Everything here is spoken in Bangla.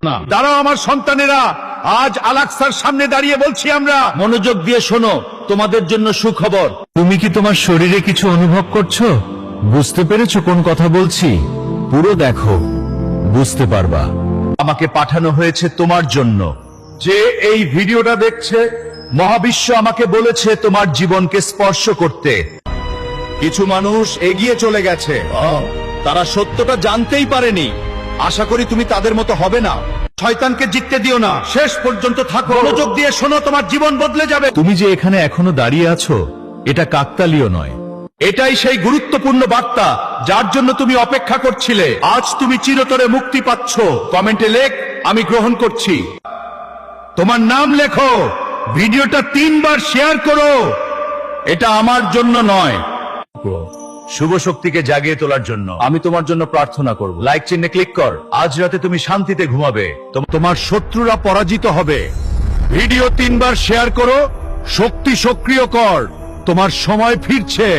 না। দাঁড়াও আমার সন্তানেরা, আজ আলাক্সার সামনে দাঁড়িয়ে বলছি আমরা। মনোযোগ দিয়ে শোনো, তোমাদের জন্য সুখবর। তুমি কি তোমার শরীরে কিছু অনুভব করছো? বুঝতে পেরেছো কোন কথা বলছি? পুরো দেখো, বুঝতে পারবা। আমাকে পাঠানো হয়েছে তোমার জন্য। যে এই ভিডিওটা দেখছে, মহাবিশ্ব আমাকে বলেছে তোমার জীবনকে স্পর্শ করতে। কিছু মানুষ এগিয়ে চলে গেছে, তারা সত্যটা জানতেই পারেনি। আশা করি তুমি তাদের মতো হবে না। শয়তানকে জিততে দিও না, শেষ পর্যন্ত থাকো। মনোযোগ দিয়ে শোনো, তোমার জীবন বদলে যাবে। তুমি যে এখানে এখনো দাঁড়িয়ে আছো, এটা কাকতালীয় নয়। এটাই সেই গুরুত্বপূর্ণ বার্তা যার জন্য তুমি অপেক্ষা করছিলে। আজ তুমি চিরতরে মুক্তি পাচ্ছ। কমেন্টে লেখ, আমি গ্রহণ করছি। তোমার নাম লেখো, ভিডিওটা 3 বার শেয়ার করো। এটা আমার জন্য নয়, শুভ শক্তিকে জাগিয়ে তোলার জন্য। আমি তোমার জন্য প্রার্থনা করব। লাইক চিহ্নে ক্লিক কর। আজ রাতে তুমি শান্তিতে ঘুমাবে। তোমার শত্রুরা পরাজিত হবে। ভিডিও 3 বার শেয়ার করো, শক্তি সক্রিয় কর। তোমার সময় ফিরছে।